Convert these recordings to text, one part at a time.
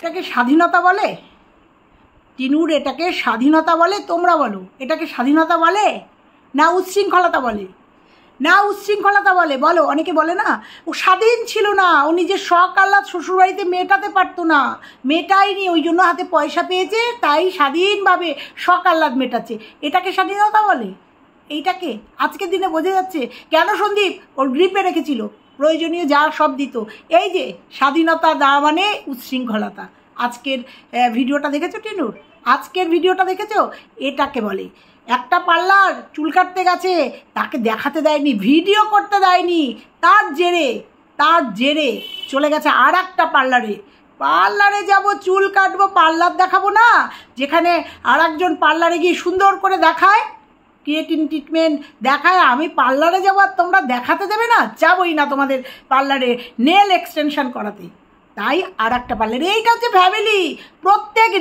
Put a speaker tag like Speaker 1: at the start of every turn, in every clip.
Speaker 1: এটাকে স্বাধীনতা বলে? টিনুর এটাকে স্বাধীনতা বলে? তোমরা বলো, এটাকে স্বাধীনতা বলে না উচ্ছৃঙ্খলতা বলে? না উচ্ছৃঙ্খলতা বলে? বলো। অনেকে বলে না ও স্বাধীন ছিল না, ও নিজের শখ আহ্লাদ শ্বশুরবাড়িতে মেটাতে পারতো না, মেটায়নি, ওই জন্য হাতে পয়সা পেয়েছে তাই স্বাধীনভাবে শখ আহ্লাদ মেটাচ্ছে। এটাকে স্বাধীনতা বলে? এইটাকে আজকের দিনে বোঝা যাচ্ছে কেন সন্দীপ ওর গ্রিপে রেখেছিল, প্রয়োজনীয় যা সব দিত। এই যে স্বাধীনতা না মানে উচ্ছৃঙ্খলতা। আজকের ভিডিওটা দেখেছো টিনুর? আজকের ভিডিওটা দেখেছো? এটাকে বলে। একটা পার্লার চুল কাটতে গেছে, তাকে দেখাতে দেয়নি, ভিডিও করতে দেয়নি, তার জেরে চলে গেছে আর একটা পার্লারে যাব, চুল কাটবো, পার্লার দেখাবো না, যেখানে আর একজন পার্লারে গিয়ে সুন্দর করে দেখায়, ক্রিয়েটিভ ট্রিটমেন্ট দেখায়, আমি পার্লারে যাবো আর তোমরা দেখাতে দেবে না? যাবই না তোমাদের পার্লারে নেল এক্সটেনশন করাতে। তাই আর একটা পার্লারে, এইটা হচ্ছে ফ্যামিলি। প্রত্যেক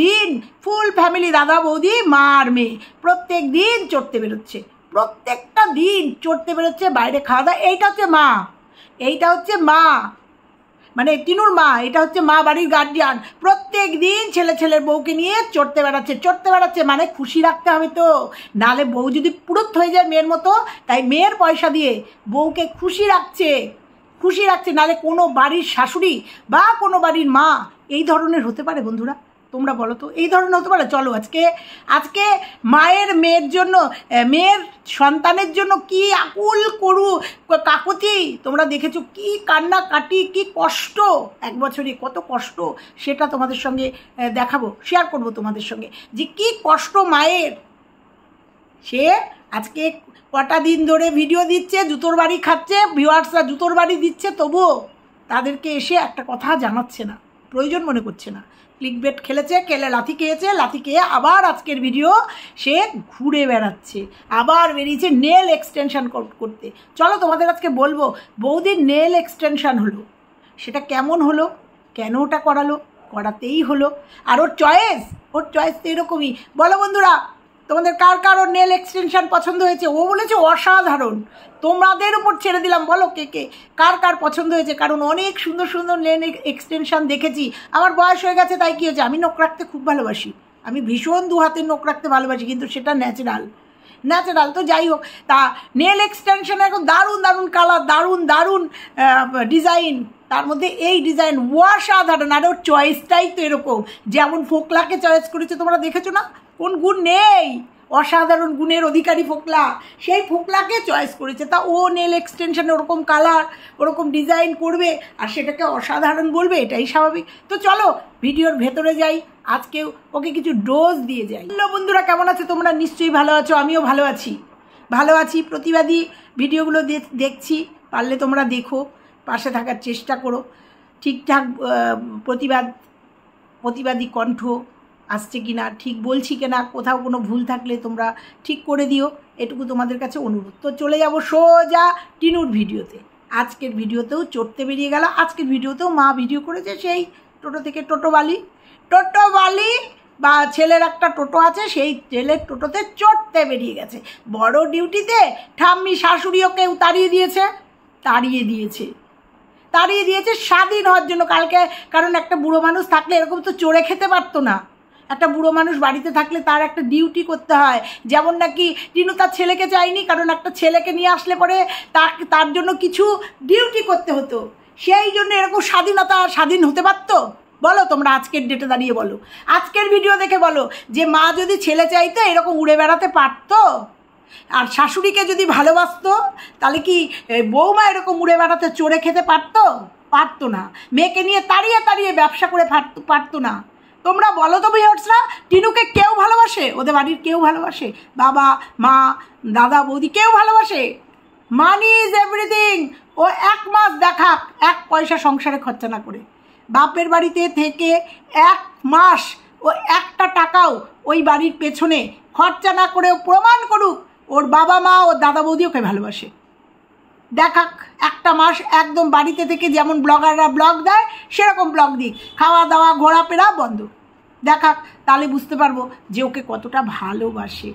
Speaker 1: দিন ফুল ফ্যামিলি, দাদা বৌদি মা আর মেয়ে প্রত্যেক দিন চড়তে বেরোচ্ছে, প্রত্যেকটা দিন চড়তে বেরোচ্ছে, বাইরে খাওয়া দাওয়া। এইটা হচ্ছে মা, মানে টিনুর মা, এটা হচ্ছে মা, বাড়ির গার্জিয়ান। প্রত্যেক দিন ছেলের বউকে নিয়ে চড়তে বেড়াচ্ছে, মানে খুশি রাখতে হবে তো, নালে বউ যদি পুরুত হয়ে যায় মেয়ের মতো, তাই মেয়ের পয়সা দিয়ে বউকে খুশি রাখছে, নালে কোনো বাড়ির শাশুড়ি বা কোনো বাড়ির মা এই ধরনের হতে পারে? বন্ধুরা তোমরা বলো তো, এই ধরনের হতে পারে? চলো আজকে মায়ের মেয়ের সন্তানের জন্য কি আকুল করু কাকুতি তোমরা দেখেছো, কি কান্নাকাটি, কি কষ্ট, এক বছরে কত কষ্ট, সেটা তোমাদের সঙ্গে দেখাবো, শেয়ার করবো তোমাদের সঙ্গে, যে কি কষ্ট মায়ের। সে আজকে কটা দিন ধরে ভিডিও দিচ্ছে, জুতোর বাড়ি খাচ্ছে, ভিউয়ার্সরা জুতোর বাড়ি দিচ্ছে, তবুও তাদেরকে এসে একটা কথা জানাচ্ছে না, প্রয়োজন মনে করছে না। ক্লিকবেট খেলেছে, লাথি খেয়ে আবার আজকের ভিডিও সে ঘুরে বেড়াচ্ছে, আবার বেরিয়েছে নেল এক্সটেনশন করতে। চলো তোমাদের আজকে বলবো বৌদির নেল এক্সটেনশন হলো, সেটা কেমন হলো, কেন ওটা করাতেই হলো, আর ওর চয়েস তো এরকমই। বলো বন্ধুরা, তোমাদের কার ওর নেল এক্সটেনশন পছন্দ হয়েছে? ও বলেছে অসাধারণ, তোমাদের উপর ছেড়ে দিলাম, বলো কার পছন্দ হয়েছে? কারণ অনেক সুন্দর সুন্দর নেল এক্সটেনশন দেখেছি। আমার বয়স হয়ে গেছে, তাই কী হয়েছে, আমি নখ রাখতে খুব ভালোবাসি, আমি ভীষণ দু হাতের নখ রাখতে ভালোবাসি, কিন্তু সেটা ন্যাচারাল। তো যাই হোক, তা নেল এক্সটেনশন এখন দারুণ কালার, দারুণ ডিজাইন, তার মধ্যে এই ডিজাইন অসাধারণ। আর ওর চয়েসটাই তো এরকম, যেমন ফোকলাকে চয়েস করেছে, তোমরা দেখেছো না? কোন গুণ নেই, অসাধারণ গুণের অধিকারী ফোকলা, সেই ফোকলাকে চয়েস করেছে। তা ও নেল এক্সটেনশনে ওরকম কালার, ওরকম ডিজাইন করবে আর সেটাকে অসাধারণ বলবে, এটাই স্বাভাবিক। তো চলো ভিডিওর ভেতরে যাই, আজকে ওকে কিছু ডোজ দিয়ে যাই। বন্ধুরা কেমন আছে তোমরা? নিশ্চয়ই ভালো আছো, আমিও ভালো আছি। প্রতিবাদী ভিডিওগুলো দেখছি, পারলে তোমরা দেখো, পাশে থাকার চেষ্টা করো, ঠিকঠাক প্রতিবাদী কণ্ঠ আসছে কিনা, ঠিক বলছি কিনা, কোথাও কোনো ভুল থাকলে তোমরা ঠিক করে দিও, এটুকু তোমাদের কাছে অনুরোধ। তো চলে যাব সোজা টিনুর ভিডিওতে। আজকের ভিডিওতেও চড়তে বেরিয়ে গেল, আজকের ভিডিওতেও মা ভিডিও করেছে, সেই টোটো থেকে টোটো বালি বা ছেলের একটা টোটো আছে, সেই ছেলের টোটোতে চড়তে বেরিয়ে গেছে। বড় ডিউটিতে ঠাম্মি শাশুড়ি ওকে তাড়িয়ে দিয়েছে স্বাধীন হওয়ার জন্য কালকে। কারণ একটা বুড়ো মানুষ থাকলে এরকম তো চড়ে খেতে পারতো না, একটা বুড়ো মানুষ বাড়িতে থাকলে তার একটা ডিউটি করতে হয়। যেমন নাকি টিনু তার ছেলেকে চায়নি, কারণ একটা ছেলেকে নিয়ে আসলে পরে তার জন্য কিছু ডিউটি করতে হতো, সেই জন্য এরকম স্বাধীন হতে পারতো? বলো তোমরা আজকের ডেটে দাঁড়িয়ে বলো, আজকের ভিডিও দেখে বলো, যে মা যদি ছেলে চাইতো এরকম উড়ে বেড়াতে পারতো? আর শাশুড়িকে যদি ভালোবাসতো তাহলে কি বৌমা এরকম উড়ে বেড়াতে চড়ে খেতে পারতো না? মেয়েকে নিয়ে তাড়িয়ে ব্যবসা করে পারতো না? তোমরা বলো তো ভিউয়ার্সরা, টিনুকে কেউ ভালোবাসে? ওদের বাড়ির কেউ ভালোবাসে? বাবা মা দাদা বৌদি কেউ ভালোবাসে? Money is everything. ও 1 মাস দেখাক 1 পয়সা সংসারে খরচা না করে, বাপের বাড়িতে থেকে 1 মাস ও 1টা টাকাও ওই বাড়ির পেছনে খরচা না করেও প্রমাণ করুক ওর বাবা মা ও দাদা বৌদি ওকে ভালোবাসে। দেখাক 1টা মাস একদম বাড়িতে থেকে, যেমন ব্লগাররা ব্লগ দেয় সেরকম ব্লগ দিক, খাওয়া দাওয়া ঘোরাফেরা বন্ধ, দেখাক, তাহলে বুঝতে পারবো যে ওকে কতটা ভালোবাসে।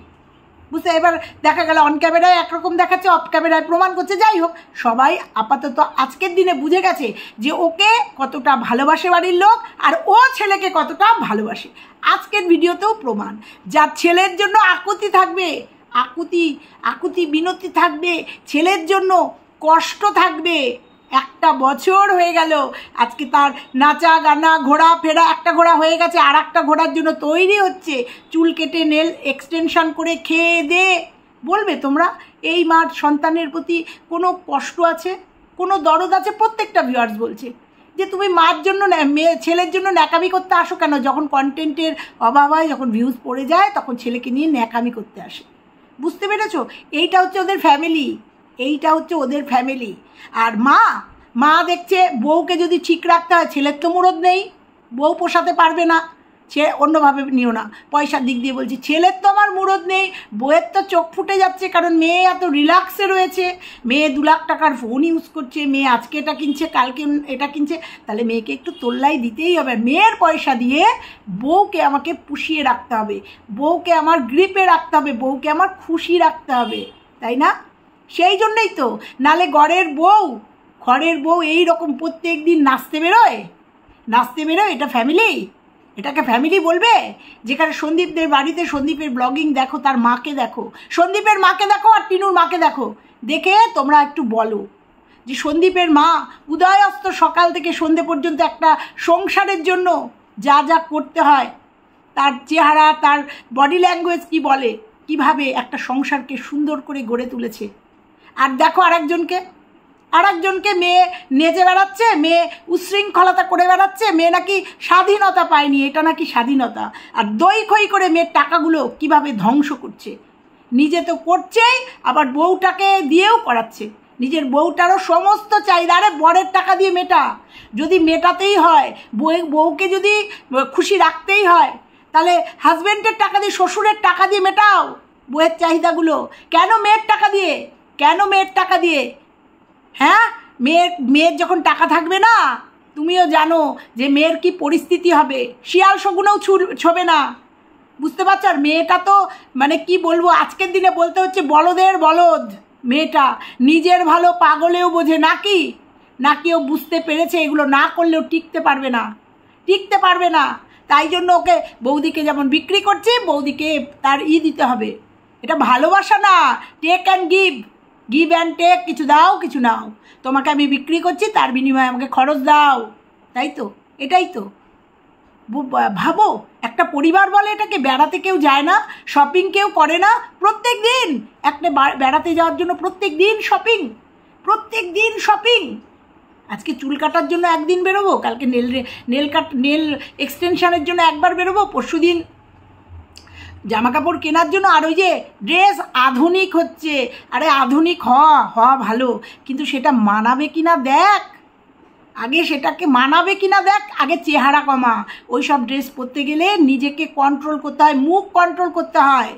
Speaker 1: বুঝতে, এবার দেখা গেল অন ক্যামেরায় একরকম দেখাচ্ছে, অফ ক্যামেরায় প্রমাণ করছে। যাই হোক, সবাই আপাতত আজকের দিনে বুঝে গেছে যে ওকে কতটা ভালোবাসে বাড়ির লোক, আর ও ছেলেকে কতটা ভালোবাসে। আজকের ভিডিওতেও প্রমাণ। যার ছেলের জন্য আকুতি থাকবে, আকুতি বিনতি থাকবে, ছেলের জন্য কষ্ট থাকবে। 1 বছর হয়ে গেল, আজকে তার নাচা গানা ঘোরা ফেরা, একটা ঘোড়া হয়ে গেছে, আর একটা ঘোড়ার জন্য তৈরি হচ্ছে, চুল কেটে নেল এক্সটেনশন করে খেয়ে দে। বলবে তোমরা এই মার সন্তানের প্রতি কোনো কষ্ট আছে, কোনো দরদ আছে? প্রত্যেকটা ভিউয়ার্স বলছে যে তুমি মার জন্য ছেলের জন্য ন্যাকামি করতে আসো কেন? যখন কন্টেন্টের অভাব হয়, যখন ভিউজ পড়ে যায়, তখন ছেলেকে নিয়ে ন্যাকামি করতে আসে। বুঝতে পেরেছো? এইটা হচ্ছে ওদের ফ্যামিলি, এইটা হচ্ছে ওদের ফ্যামিলি। আর মা দেখছে বউকে যদি ঠিক রাখতে হয়, ছেলের তো মুরদ নেই, বউ পোষাতে পারবে না, সে অন্যভাবে নিও না, পয়সার দিক দিয়ে বলছি, ছেলের তো আমার মুরদ নেই, বউয়ের তো চোখ ফুটে যাচ্ছে, কারণ মেয়ে এত রিল্যাক্সে রয়েছে, মেয়ে 2 লাখ টাকার ফোন ইউজ করছে, মেয়ে আজকে এটা কিনছে, কালকে এটা কিনছে, তাহলে মেয়েকে একটু তোল্লাই দিতেই হবে। মেয়ের পয়সা দিয়ে বউকে আমাকে পুষিয়ে রাখতে হবে, বউকে আমার গ্রিপে রাখতে হবে, বউকে আমার খুশি রাখতে হবে, তাই না? সেই জন্যই তো, নালে ঘরের বউ এই রকম প্রত্যেক দিন নাচতে বেরোয়, এটা ফ্যামিলি? এটাকে ফ্যামিলি বলবে? যেখানে সন্দীপদের বাড়িতে, সন্দীপের ব্লগিং দেখো, তার মাকে দেখো, সন্দীপের মাকে দেখো আর টিনুর মাকে দেখো, দেখে তোমরা একটু বলো যে সন্দীপের মা উদয়স্ত সকাল থেকে সন্ধে পর্যন্ত একটা সংসারের জন্য যা যা করতে হয়, তার চেহারা, তার বডি ল্যাঙ্গুয়েজ কি বলে, কিভাবে একটা সংসারকে সুন্দর করে গড়ে তুলেছে। আর দেখো আরেকজনকে মেয়ে নেচে বেড়াচ্ছে, মেয়ে উশৃঙ্খলতা করে বেড়াচ্ছে, মেয়ে নাকি স্বাধীনতা পায়নি, এটা নাকি স্বাধীনতা। আর দই খই করে মেয়ের টাকাগুলো কিভাবে ধ্বংস করছে, নিজে তো করছেই, আবার বউটাকে দিয়েও করাচ্ছে, নিজের বউটারও সমস্ত চাহিদা। আরে বরের টাকা দিয়ে যদি মেটাতেই হয়, বউকে যদি খুশি রাখতেই হয়, তাহলে হাজব্যান্ডের টাকা দিয়ে, শ্বশুরের টাকা দিয়ে মেটাও বউয়ের চাহিদাগুলো। কেন মেয়ের টাকা দিয়ে? হ্যাঁ, মেয়ের যখন টাকা থাকবে না, তুমিও জানো যে মেয়ের কি পরিস্থিতি হবে, শিয়াল শগুনেও ছবে না। বুঝতে পারছো? আর মেয়েটা তো মানে কি বলবো, আজকের দিনে বলতে হচ্ছে বলদের বলদ। মেয়েটা নিজের ভালো পাগলেও বোঝে নাকি ও বুঝতে পেরেছে এগুলো না করলেও টিকতে পারবে না। তাই জন্য ওকে বৌদিকে যেমন বিক্রি করছে, বৌদিকে তার দিতে হবে। এটা ভালোবাসা না, take and give and take, কিছু দাও কিছু নাও। তোমাকে আমি বিক্রি করছি, তার বিনিময়ে আমাকে খরচ দাও, তাই তো? এটাই তো। ভাবো, একটা পরিবার বলে এটাকে, বেড়াতে কেউ যায় না, শপিং কেউ করে না, প্রত্যেক দিন একটা বেড়াতে যাওয়ার জন্য প্রত্যেক দিন শপিং। আজকে চুল কাটার জন্য একদিন বেরোবো, কালকে নেল এক্সটেনশনের জন্য একবার বেরোবো, পরশুদিন জামা কাপড় কেনার জন্য। আর ওই যে ড্রেস আধুনিক হচ্ছে, আরে আধুনিক হওয়া ভালো, কিন্তু সেটা মানাবে কিনা দেখ, আগে চেহারা কমা। ওই সব ড্রেস পরতে গেলে নিজেকে কন্ট্রোল করতে হয়, মুখ কন্ট্রোল করতে হয়,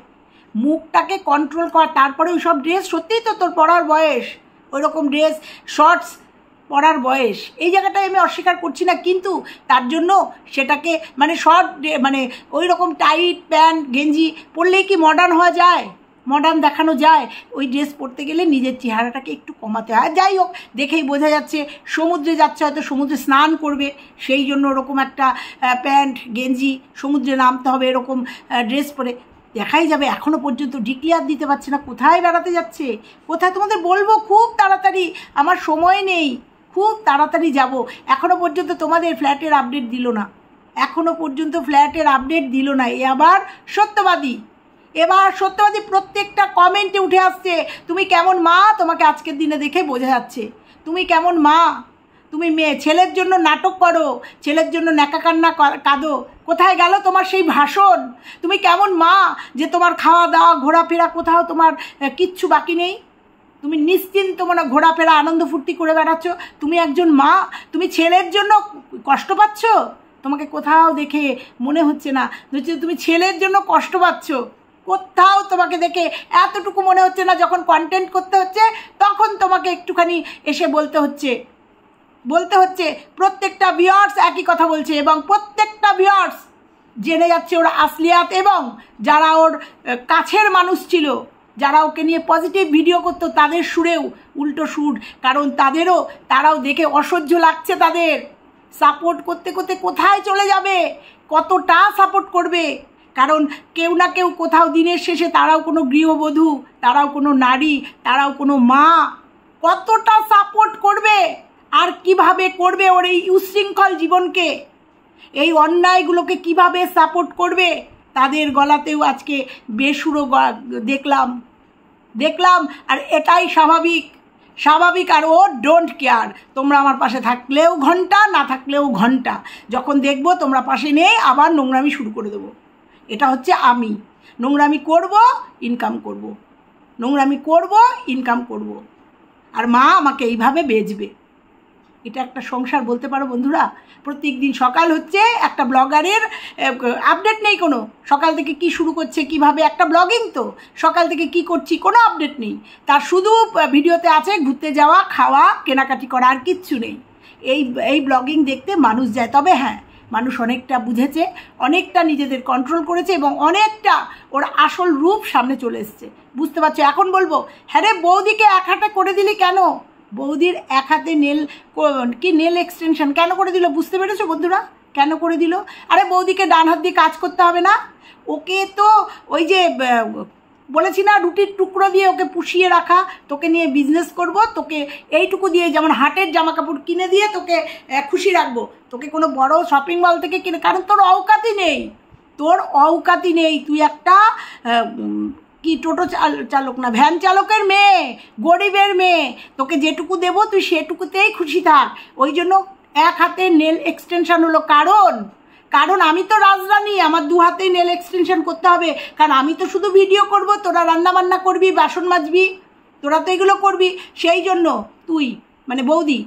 Speaker 1: মুখটাকে কন্ট্রোল কর, তারপরে ওই সব ড্রেস, সত্যিই তো তোর পরার বয়স, ওই রকম ড্রেস শর্টস পরার বয়স, এই জায়গাটায় আমি অস্বীকার করছি না, কিন্তু তার জন্য সেটাকে মানে মানে ওই রকম টাইট প্যান্ট গেঞ্জি পরলেই কি মডার্ন দেখানো যায়? ওই ড্রেস পরতে গেলে নিজের চেহারাটাকে একটু কমাতে হয়। যাই হোক, দেখেই বোঝা যাচ্ছে সমুদ্রে যাচ্ছে, হয়তো সমুদ্রে স্নান করবে, সেই জন্য ওরকম একটা প্যান্ট গেঞ্জি, সমুদ্রে নামতে হবে এরকম ড্রেস পরে, দেখাই যাবে। এখনও পর্যন্ত ডিক্লিয়ার দিতে পারছে না কোথায় বেড়াতে যাচ্ছে, কোথায়। তোমাদের বলবো খুব তাড়াতাড়ি, আমার সময় নেই, খুব তাড়াতাড়ি যাব। এখনও পর্যন্ত তোমাদের ফ্ল্যাটের আপডেট দিল না, এ আবার সত্যবাদী প্রত্যেকটা কমেন্টে উঠে আসছে, তুমি কেমন মা, তোমাকে আজকের দিনে দেখে বোঝা যাচ্ছে তুমি কেমন মা। তুমি মেয়ে, ছেলের জন্য নাটক করো, ছেলের জন্য ন্যাকা কান্না কাঁদো, কোথায় গেল তোমার সেই ভাষণ? তুমি কেমন মা যে তোমার খাওয়া দাওয়া ঘোরাফেরা কোথাও তোমার কিচ্ছু বাকি নেই, তুমি নিশ্চিন্ত মনে ঘোরাফেরা আনন্দ ফুর্তি করে বেড়াচ্ছ। তুমি একজন মা, তুমি ছেলের জন্য কষ্ট পাচ্ছ? তোমাকে কোথাও দেখে মনে হচ্ছে না তুমি ছেলের জন্য কষ্ট পাচ্ছ, কোথাও তোমাকে দেখে এতটুকু মনে হচ্ছে না। যখন কন্টেন্ট করতে হচ্ছে তখন তোমাকে একটুখানি এসে বলতে হচ্ছে। প্রত্যেকটা ভিউয়ার্স একই কথা বলছে, এবং প্রত্যেকটা ভিউয়ার্স জেনে যাচ্ছে ওর আসলিয়াত, এবং যারা ওর কাছের মানুষ ছিল, যারা ওকে নিয়ে পজিটিভ ভিডিও করতো, তাদের সুরেও উল্টো সুর, কারণ তারাও দেখে অসহ্য লাগছে তাদের। সাপোর্ট করতে করতে কোথায় চলে যাবে, কতটা সাপোর্ট করবে, কারণ কেউ না কেউ কোথাও দিনের শেষে তারাও কোনো গৃহবধূ, তারাও কোনো নারী, তারাও কোনো মা, কতটা সাপোর্ট করবে আর কিভাবে করবে ওর এই উচ্ছৃঙ্খল জীবনকে, এই অন্যায়গুলোকে কিভাবে সাপোর্ট করবে, তাদের গলাতেও আজকে বেসুরো দেখলাম। আর এটাই স্বাভাবিক। আর ও ডোন্ট কেয়ার, তোমরা আমার পাশে থাকলেও ঘন্টা, না থাকলেও ঘন্টা, যখন দেখবো তোমরা পাশে নেই আবার নোংরামি শুরু করে দেবো। এটা হচ্ছে আমি নোংরামি করব, ইনকাম করব, নোংরামি করব, ইনকাম করব, আর মা আমাকে এইভাবে বেচবে। এটা একটা সংসার বলতে পারো বন্ধুরা? প্রত্যেক দিন সকাল হচ্ছে, একটা ব্লগারের আপডেট নেই কোনো, সকাল থেকে কি শুরু করছে, কিভাবে, একটা ব্লগিং তো, সকাল থেকে কি করছি কোনো আপডেট নেই, তার শুধু ভিডিওতে আছে ঘুরতে যাওয়া, খাওয়া, কেনাকাটি করা, আর কিচ্ছু নেই। এই ব্লগিং দেখতে মানুষ যায়। তবে হ্যাঁ, মানুষ অনেকটা বুঝেছে, অনেকটা নিজেদের কন্ট্রোল করেছে, এবং অনেকটা ওর আসল রূপ সামনে চলে এসছে, বুঝতে পারছো? এখন বলবো, হ্যাঁ রে বৌদিকে এক হাতে করে দিলি কেন? বৌদির এক হাতে নেল এক্সটেনশন কেন করে দিল, বুঝতে পেরেছো বন্ধুরা? কেন করে দিল? আরে বৌদিকে ডান হাত দিয়ে কাজ করতে হবে না? ওকে তো ওই যে বলেছি না, রুটির টুকরো দিয়ে ওকে পুষিয়ে রাখা, তোকে নিয়ে বিজনেস করব, তোকে এইটুকু দিয়ে, যেমন হাটের জামা কাপড় কিনে দিয়ে তোকে খুশি রাখবো, তোকে কোনো বড় শপিং মল থেকে কিনে, কারণ তোর অওকাতি নেই, তুই একটা কি টোটো চালক না ভ্যান চালকের মেয়ে, গরিবের মেয়ে, তোকে যেটুকু দেবো তুই সেটুকুতেই খুশি থাক। ওই জন্য এক হাতে নেল এক্সটেনশন হলো, কারণ আমি তো রাজরানী, আমার দু হাতেই নেল এক্সটেনশন করতে হবে, কারণ আমি তো শুধু ভিডিও করব, তোরা রান্নাবান্না করবি, বাসন মাজবি, তোরা তো এগুলো করবি, সেই জন্য তুই মানে বৌদি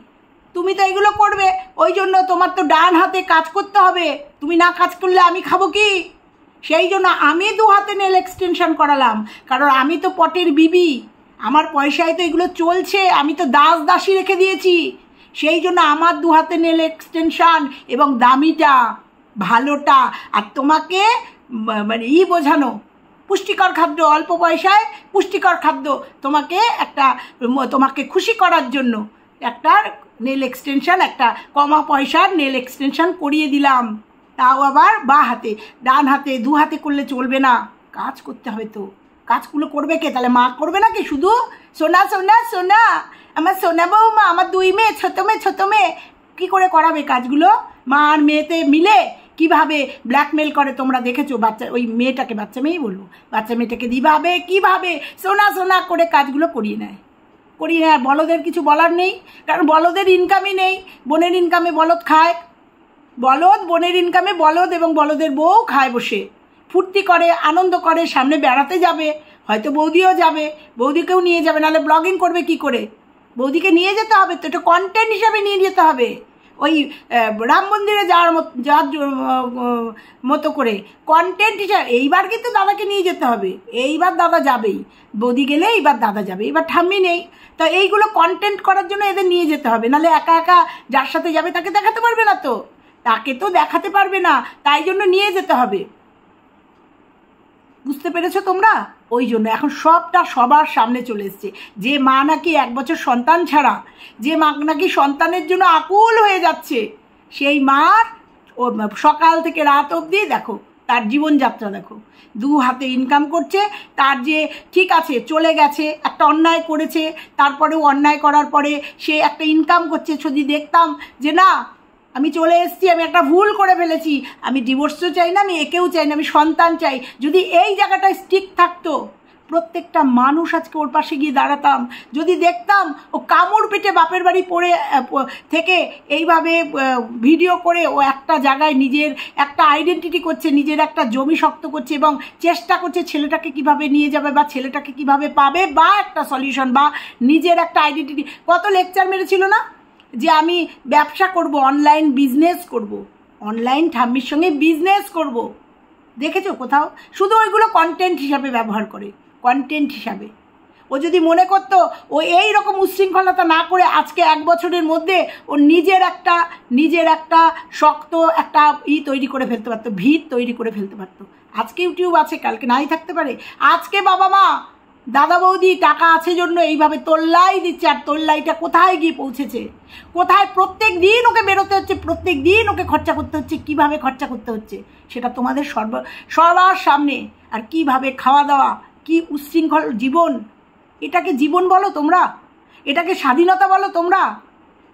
Speaker 1: তুমি তো এগুলো করবে, ওই জন্য তোমার তো ডান হাতে কাজ করতে হবে, তুমি না কাজ করলে আমি খাবো কি? সেই জন্য আমি দু হাতে নেল এক্সটেনশন করালাম, কারণ আমি তো পটের বিবি, আমার পয়সায় তো এগুলো চলছে, আমি তো দাসী রেখে দিয়েছি, সেই জন্য আমার দু হাতে নেল এক্সটেনশন, এবং দামিটা, ভালোটা, আর তোমাকে মানে বোঝানো, পুষ্টিকর খাদ্য, অল্প পয়সায় পুষ্টিকর খাদ্য, তোমাকে খুশি করার জন্য একটা নেল এক্সটেনশন, একটা কমা পয়সার নেল এক্সটেনশন করিয়ে দিলাম, তাও আবার হাতে, ডান হাতে, দু হাতে করলে চলবে না, কাজ করতে হবে তো। কাজগুলো করবে কে তাহলে? মা করবে নাকি শুধু? সোনা আমার সোনা বৌমা, আমার দুই মেয়ে, ছোটো মেয়ে কী করে করাবে কাজগুলো? মা আর মেয়েতে মিলে কিভাবে ব্ল্যাকমেল করে তোমরা দেখেছো? ওই মেয়েটাকে, বাচ্চা মেয়েটাকে কিভাবে সোনা করে কাজগুলো করিয়ে নেয়। আর বলদের কিছু বলার নেই, কারণ বলদের ইনকামই নেই, বোনের ইনকামে বলদ খায়, বোনের ইনকামে বলদ এবং বলদের বউ খায় বসে, ফুর্তি করে, আনন্দ করে, সামনে বেড়াতে যাবে, হয়তো বৌদিও যাবে, বৌদিকেও নিয়ে যাবে, নাহলে ব্লগিং করবে কি করে? বৌদিকে নিয়ে যেতে হবে তো, এটা কন্টেন্ট হিসাবে নিয়ে যেতে হবে, ওই রাম মন্দিরে যাওয়ার মতো করে কন্টেন্ট হিসাবে। এইবার কিন্তু দাদাকে নিয়ে যেতে হবে, এইবার দাদা যাবেই, বৌদি গেলে এইবার দাদা যাবে, এবার ঠাম্মি নেই, তো এইগুলো কন্টেন্ট করার জন্য এদের নিয়ে যেতে হবে, নাহলে একা একা যার সাথে যাবে তাকে দেখাতে পারবে না, দেখাতে পারবে না, তাই জন্য নিয়ে যেতে হবে, বুঝতে পেরেছো তোমরা? ওই জন্য এখন সবটা সবার সামনে চলে এসছে, যে মা নাকি 1 বছর সন্তান ছাড়া, যে মা নাকি সন্তানের জন্য আকুল হয়ে যাচ্ছে, সেই মার ও সকাল থেকে রাত অবধি দেখো তার জীবনযাত্রা, দেখো 2 হাতে ইনকাম করছে, তার যে ঠিক আছে চলে গেছে, একটা অন্যায় করেছে, তারপরেও অন্যায় করার পরে সে একটা ইনকাম করছে, যদি দেখতাম যে না আমি চলে এসেছি, আমি একটা ভুল করে ফেলেছি, আমি ডিভোর্সও চাই না, আমি একেও চাই না, আমি সন্তান চাই, যদি এই জায়গাটায় স্টিক থাকতো, প্রত্যেকটা মানুষ আজকে ওর পাশে গিয়ে দাঁড়াতাম, যদি দেখতাম ও কামড় পেটে বাপের বাড়ি থেকে এইভাবে ভিডিও করে ও একটা জায়গায় নিজের একটা আইডেন্টিটি করছে, নিজের একটা জমি শক্ত করছে, এবং চেষ্টা করছে ছেলেটাকে কিভাবে নিয়ে যাবে, বা ছেলেটাকে কিভাবে পাবে, বা একটা সলিউশন, বা নিজের একটা আইডেন্টিটি। কত লেকচার মেরেছিল না যে আমি ব্যবসা করব, অনলাইন বিজনেস করব, অনলাইন ঠাম্মির সঙ্গে বিজনেস করব, দেখেছো কোথাও? শুধু ওইগুলো কন্টেন্ট হিসাবে ব্যবহার করে, কন্টেন্ট হিসাবে। ও যদি মনে করতো ও এই রকম উচ্ছৃঙ্খলতা না করে আজকে 1 বছরের মধ্যে ও নিজের একটা শক্ত একটা তৈরি করে ফেলতে পারতো, ভিত তৈরি করে ফেলতে পারতো। আজকে ইউটিউব আছে, কালকে নাই থাকতে পারে। আজকে বাবা মা দাদা বৌদি টাকা আছে জন্য এইভাবে তোল্লাই দিচ্ছে, আর তোল্লাইটা কোথায় গিয়ে পৌঁছেছে, কোথায় প্রত্যেক দিন ওকে বেরোতে হচ্ছে, প্রত্যেক দিন ওকে খরচা করতে হচ্ছে, কিভাবে খরচা করতে হচ্ছে সেটা তোমাদের সবার সামনে। আর কিভাবে খাওয়া দাওয়া, কি উচ্ছৃঙ্খল জীবন, এটাকে জীবন বলো তোমরা? এটাকে স্বাধীনতা বলো তোমরা?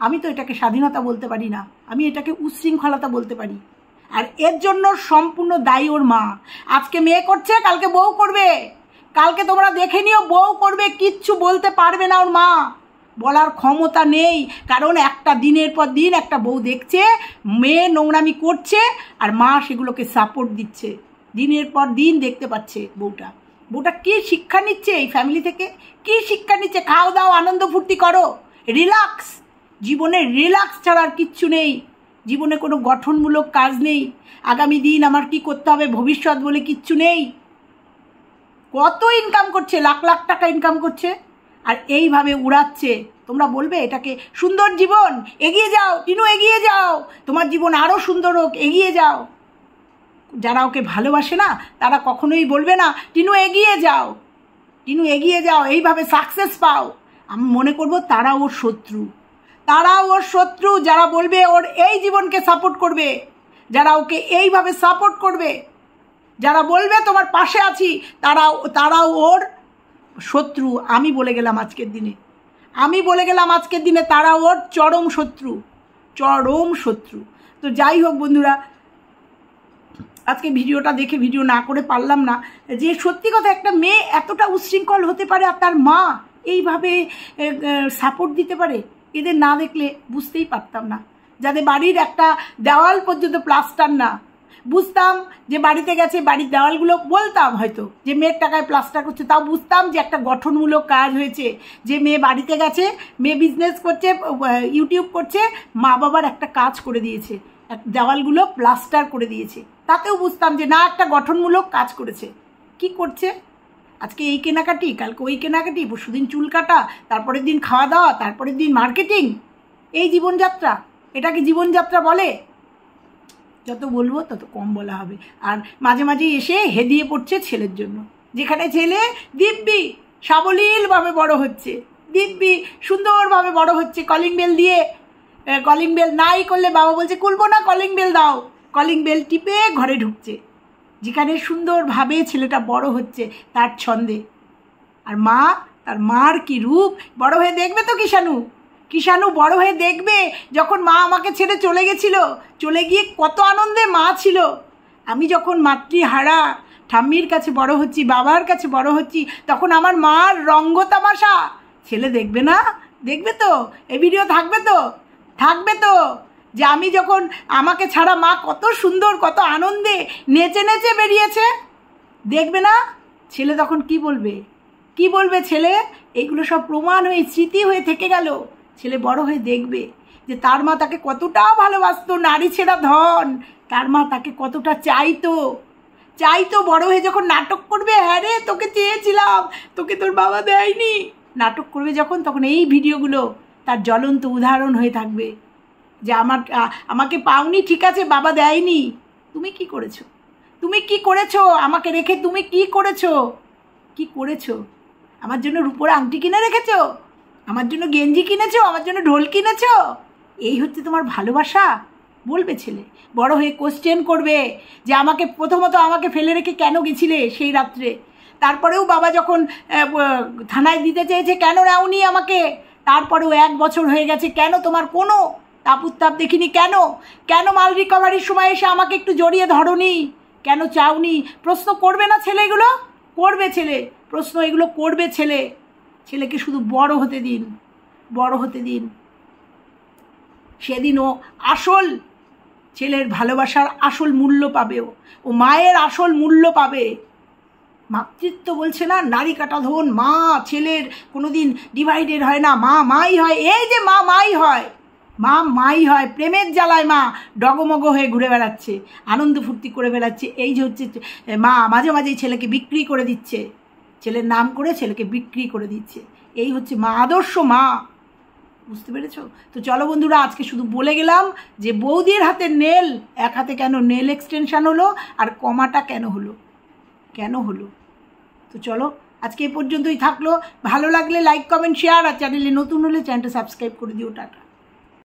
Speaker 1: আমি তো এটাকে স্বাধীনতা বলতে পারি না, আমি এটাকে উচ্ছৃঙ্খলতা বলতে পারি। আর এর জন্য সম্পূর্ণ দায়ী ওর মা। আজকে মেয়ে করছে, কালকে বউ করবে, কালকে তোমরা দেখে নিও বউ করবে, কিচ্ছু বলতে পারবে না ওর মা, বলার ক্ষমতা নেই। কারণ একটা দিনের পর দিন একটা বউ দেখছে মেয়ে নোংরামি করছে, আর মা সেগুলোকে সাপোর্ট দিচ্ছে। দিনের পর দিন দেখতে পাচ্ছে বউটা কী শিক্ষা নিচ্ছে এই ফ্যামিলি থেকে, কী শিক্ষা নিচ্ছে। খাও দাও, আনন্দ ফুর্তি করো, রিল্যাক্স। জীবনে রিল্যাক্স ছাড়া আর কিচ্ছু নেই। জীবনে কোনো গঠনমূলক কাজ নেই। আগামী দিন আমার কি করতে হবে ভবিষ্যৎ বলে কিচ্ছু নেই। কত ইনকাম করছে, লাখ লাখ টাকা ইনকাম করছে, আর এইভাবে উড়াচ্ছে। তোমরা বলবে এটাকে সুন্দর জীবন, এগিয়ে যাও টিনু, এগিয়ে যাও, তোমার জীবন আরও সুন্দর হোক, এগিয়ে যাও। যারা ওকে ভালোবাসে না তারা কখনোই বলবে না টিনু এগিয়ে যাও, টিনু এগিয়ে যাও, এইভাবে সাকসেস পাও। আমি মনে করব তারা ওর শত্রু, যারা বলবে ওর এই জীবনকে সাপোর্ট করবে, যারা ওকে এইভাবে সাপোর্ট করবে, যারা বলবে তোমার পাশে আছি, তারাও ওর শত্রু। আমি বলে গেলাম আজকের দিনে তারা ওর চরম শত্রু। তো যাই হোক বন্ধুরা, আজকে ভিডিওটা দেখে ভিডিও না করে পারলাম না, যে সত্যি কথা একটা মেয়ে এতটা উচ্ছৃঙ্খল হতে পারে আর তার মা এইভাবে সাপোর্ট দিতে পারে, এদের না দেখলে বুঝতেই পারতাম না। যাদের বাড়ির একটা দেওয়াল পর্যন্ত প্লাস্টার না, বুঝতাম যে বাড়িতে গেছে, বাড়ির দেওয়ালগুলো বলতাম হয়তো যে মেয়ের টাকায় প্লাস্টার করছে, তাও বুঝতাম যে একটা গঠনমূলক কাজ হয়েছে, যে মেয়ে বাড়িতে গেছে, মেয়ে বিজনেস করছে, ইউটিউব করছে, মা বাবার একটা কাজ করে দিয়েছে, দেওয়ালগুলো প্লাস্টার করে দিয়েছে, তাতেও বুঝতাম যে না একটা গঠনমূলক কাজ করেছে। কি করছে? আজকে এই কেনাকাটি, কালকে ওই কেনাকাটি, পরশুদিন চুল কাটা, তারপরের দিন খাওয়া দাওয়া, তারপরের দিন মার্কেটিং, এই জীবনযাত্রা, এটাকে জীবনযাত্রা বলে? যত বলবো তত কম বলা হবে। আর মাঝে মাঝে এসে হেদিয়ে পড়ছে ছেলের জন্য, যেখানে ছেলে দিব্যি সাবলীলভাবে বড় হচ্ছে, দিব্যি সুন্দরভাবে বড় হচ্ছে। কলিং বেল দিয়ে, কলিং বেল নাই করলে বাবা বলছে খুলবো না, কলিং বেল দাও, কলিং বেল টিপে ঘরে ঢুকছে, যেখানে সুন্দরভাবে ছেলেটা বড় হচ্ছে তার ছন্দে। আর মা, তার মার কি রূপ, বড় হয়ে দেখবে তো কিষাণু বড় হয়ে দেখবে যখন মা আমাকে ছেড়ে চলে গেছিল, চলে গিয়ে কত আনন্দে মা ছিল। আমি যখন মাতৃহারা ঠাম্মির কাছে বড় হচ্ছি, বাবার কাছে বড় হচ্ছি, তখন আমার মার রঙ্গ তামাশা ছেলে দেখবে না? দেখবে তো, এই ভিডিও থাকবে তো যে আমি যখন আমাকে ছাড়া মা কত সুন্দর, কত আনন্দে নেচে নেচে বেরিয়েছে, দেখবে না? ছেলে তখন কি বলবে ছেলে? এইগুলো সব প্রমাণ হয়ে স্মৃতি হয়ে থেকে গেল। ছেলে বড় হয়ে দেখবে যে তার মা তাকে কতটা ভালোবাসতো, নারী ছেঁড়া ধন, তার মা তাকে কতটা চাইতো। বড় হয়ে যখন নাটক করবে, হ্যাঁ রে তোকে চেয়েছিলাম, তোকে তোর বাবা দেয়নি, নাটক করবে যখন, তখন এই ভিডিওগুলো তার জ্বলন্ত উদাহরণ হয়ে থাকবে যে আমাকে পাওনি, ঠিক আছে, বাবা দেয়নি, তুমি কি করেছো আমাকে রেখে, তুমি কি করেছো? আমার জন্য রূপোর আংটি কিনে রেখেছো, আমার জন্য গেঞ্জি কিনেছো, আমার জন্য ঢোল কিনেছো, এই হচ্ছে তোমার ভালোবাসা? বলবে ছেলে। বড় হয়ে কোশ্চেন করবে যে প্রথমত আমাকে ফেলে রেখে কেন গেছিলে সেই রাত্রে, তারপরেও বাবা যখন থানায় দিতে চেয়েছে কেন নেওনি আমাকে, তারপরেও 1 বছর হয়ে গেছে, কেন তোমার কোনো তাপ দেখিনি, কেন মাল রিকভারির সময় এসে আমাকে একটু জড়িয়ে ধরোনি, কেন চাওনি? প্রশ্ন করবে না ছেলে? এগুলো করবে ছেলে, প্রশ্ন এগুলো করবে ছেলে। ছেলেকে শুধু বড় হতে দিন, সেদিন ও আসল ছেলের ভালোবাসার আসল মূল্য পাবে, ও মায়ের আসল মূল্য পাবে। মাতৃত্ব বলছে না, নারী কাটা ধন, মা ছেলের কোনোদিন ডিভাইডেড হয় না, মা মাই হয়। এই যে মা মাই হয়, প্রেমের জ্বালায় মা ডগমগ হয়ে ঘুরে বেড়াচ্ছে, আনন্দ ফুর্তি করে বেড়াচ্ছে। এই যে হচ্ছে মা মাঝে মাঝে ছেলেকে বিক্রি করে দিচ্ছে, ছেলের নাম করে ছেলেকে বিক্রি করে দিচ্ছে। এই হচ্ছে মা, আদর্শ মা। বুঝতে পেরেছো? তো চলো বন্ধুরা, আজকে শুধু বলে গেলাম যে বৌদির হাতের নেল, এক হাতে কেন নেল এক্সটেনশান হলো, আর কমাটা কেন হলো। তো চলো আজকে এই পর্যন্তই থাকলো। ভালো লাগলে লাইক কমেন্ট শেয়ার, আর চ্যানেলে নতুন হলে চ্যানেলটা সাবস্ক্রাইব করে দিও। টাটা।